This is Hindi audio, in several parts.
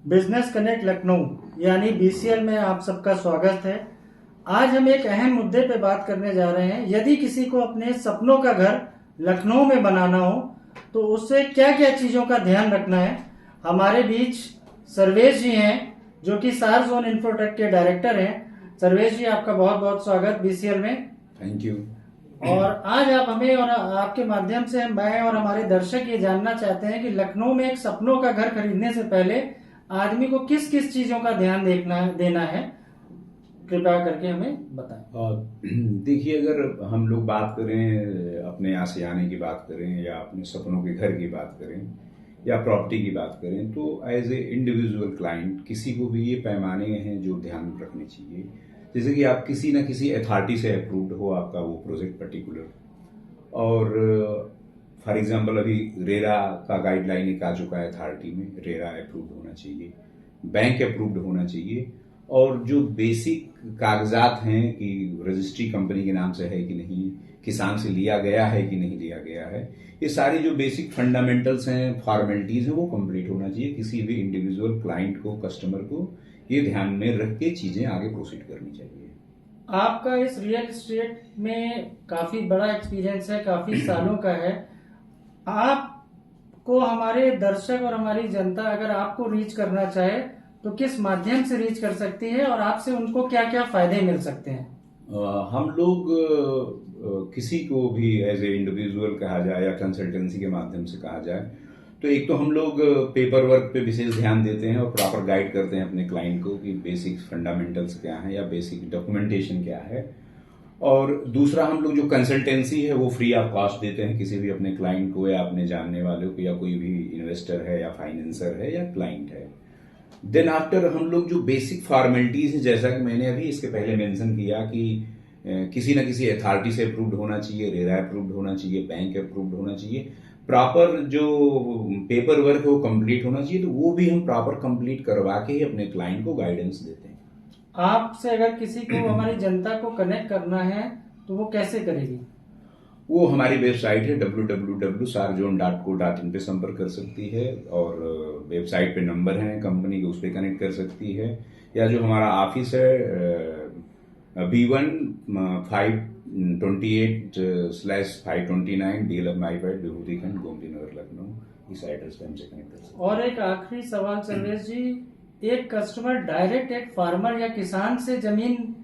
बिजनेस कनेक्ट लखनऊ यानी बीसीएल में आप सबका स्वागत है। आज हम एक अहम मुद्दे पे बात करने जा रहे हैं। यदि किसी को अपने सपनों का घर लखनऊ में बनाना हो तो उससे क्या क्या चीजों का ध्यान रखना है। हमारे बीच सर्वेश जी हैं जो कि सार जोन इन्फोटेक के डायरेक्टर हैं। सर्वेश जी, आपका बहुत बहुत स्वागत बीसीएल में। Thank you. और आज आप हमें और आपके माध्यम से मैं और हमारे दर्शक ये जानना चाहते हैं कि लखनऊ में एक सपनों का घर खरीदने से पहले आदमी को किस किस चीजों का ध्यान देना है, कृपया करके हमें बताएं। देखिए, अगर हम लोग बात करें अपने आशियाने की बात करें या अपने सपनों के घर की बात करें या प्रॉपर्टी की बात करें तो एज ए इंडिविजुअल क्लाइंट किसी को भी ये पैमाने हैं जो ध्यान रखने चाहिए। जैसे कि आप किसी न किसी अथॉरिटी से अप्रूव्ड हो आपका वो प्रोजेक्ट पर्टिकुलर, और फॉर एग्जांपल अभी रेरा का गाइडलाइन एक आ चुका है अथॉरिटी में, रेरा अप्रूव्ड होना चाहिए, बैंक अप्रूव्ड होना चाहिए, और जो बेसिक कागजात हैं कि रजिस्ट्री कंपनी के नाम से है कि नहीं, किसान से लिया गया है कि नहीं लिया गया है, ये सारी जो बेसिक फंडामेंटल्स हैं, फॉर्मेलिटीज हैं, वो कंप्लीट होना चाहिए। किसी भी इंडिविजुअल क्लाइंट को, कस्टमर को ये ध्यान में रख के चीजें आगे प्रोसीड करनी चाहिए। आपका इस रियल एस्टेट में काफी बड़ा एक्सपीरियंस है, काफी सालों का है। आपको हमारे दर्शक और हमारी जनता अगर आपको रीच करना चाहे तो किस माध्यम से रीच कर सकती है और आपसे उनको क्या क्या फायदे मिल सकते हैं? हम लोग किसी को भी एज ए इंडिविजुअल कहा जाए या कंसल्टेंसी के माध्यम से कहा जाए तो एक तो हम लोग पेपर वर्क पे विशेष ध्यान देते हैं और प्रॉपर गाइड करते हैं अपने क्लाइंट को कि बेसिक फंडामेंटल्स क्या है या बेसिक डॉक्यूमेंटेशन क्या है। और दूसरा, हम लोग जो कंसल्टेंसी है वो फ्री ऑफ कॉस्ट देते हैं किसी भी अपने क्लाइंट को या अपने जानने वालों को या कोई भी इन्वेस्टर है या फाइनेंसर है या क्लाइंट है। देन आफ्टर हम लोग जो बेसिक फॉर्मेलिटीज है, जैसा कि मैंने अभी इसके पहले मेंशन किया कि किसी न किसी अथॉरिटी से अप्रूव्ड होना चाहिए, रेरा अप्रूव्ड होना चाहिए, बैंक अप्रूव्ड होना चाहिए, प्रॉपर जो पेपर वर्क है वो कंप्लीट होना चाहिए, तो वो भी हम प्रॉपर कंप्लीट करवा के ही अपने क्लाइंट को गाइडेंस देते हैं। आपसे अगर किसी को हमारी जनता को कनेक्ट करना है तो वो कैसे करेगी? वो हमारी वेबसाइट है www.sarjon.co.in पे संपर्क कर सकती है, और वेबसाइट पे नंबर है कंपनी के, उस पर कनेक्ट कर सकती है, या जो हमारा ऑफिस है B1 528/529 DLF माईपैड विभूति खंड गोमती नगर लखनऊ, इस एड्रेस पे हमसे कनेक्ट कर सकते हैं। और एक आखिरी सवाल सर्वेश जी, एक कस्टमर डायरेक्ट एक फार्मर या किसान से जमीन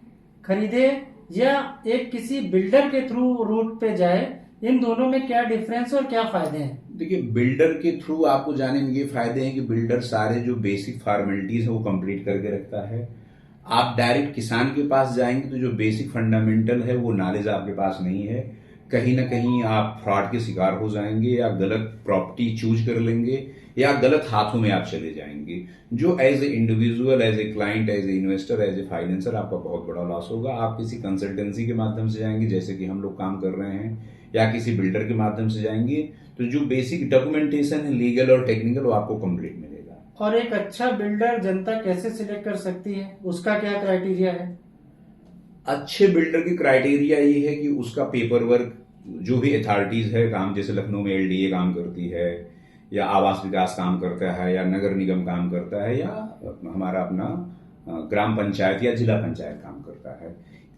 खरीदे या एक किसी बिल्डर के थ्रू रूट पे जाए, इन दोनों में क्या डिफरेंस और क्या फायदे हैं? देखिए, बिल्डर के थ्रू आपको जाने में ये फायदे हैं कि बिल्डर सारे जो बेसिक फॉर्मेलिटीज है वो कंप्लीट करके रखता है। आप डायरेक्ट किसान के पास जाएंगे तो जो बेसिक फंडामेंटल है वो नॉलेज आपके पास नहीं है, कहीं ना कहीं आप फ्रॉड के शिकार हो जाएंगे या गलत प्रॉपर्टी चूज कर लेंगे या गलत हाथों में आप चले जाएंगे, जो as a individual, as a client, as a investor, as a financier आपका बहुत बड़ा लॉस होगा। आप किसी कंसल्टेंसी के माध्यम से जाएंगे, जैसे कि हम लोग काम कर रहे हैं, या किसी बिल्डर के माध्यम से जाएंगे तो जो बेसिक डॉक्यूमेंटेशन है, लीगल और टेक्निकल, वो आपको कंप्लीट मिलेगा। और एक अच्छा बिल्डर जनता कैसे सिलेक्ट कर सकती है, उसका क्या क्राइटेरिया है? अच्छे बिल्डर की क्राइटेरिया ये है कि उसका पेपर वर्क, जो भी अथॉरिटीज है काम, जैसे लखनऊ में LDA काम करती है या आवास विकास काम करता है या नगर निगम काम करता है या हमारा अपना ग्राम पंचायत या जिला पंचायत काम करता है,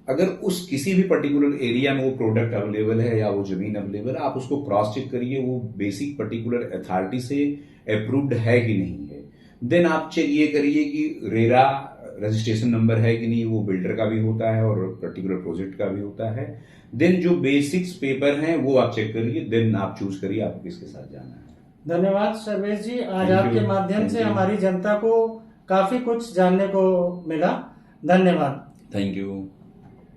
अगर उस किसी भी पर्टिकुलर एरिया में वो प्रोडक्ट अवेलेबल है या वो जमीन अवेलेबल है, आप उसको क्रॉस चेक करिए वो बेसिक पर्टिकुलर अथॉरिटी से अप्रूव्ड है कि नहीं है। देन आप चेक ये करिए कि रेरा रजिस्ट्रेशन नंबर है कि नहीं, वो बिल्डर का भी होता है और पर्टिकुलर प्रोजेक्ट का भी होता है। देन जो बेसिक्स पेपर हैं वो आप चेक करिए, देन आप चूज करिए आपको किसके साथ जाना है। धन्यवाद सर्वेश जी, आज आपके माध्यम से हमारी जनता को काफी कुछ जानने को मिला। धन्यवाद। Thank you.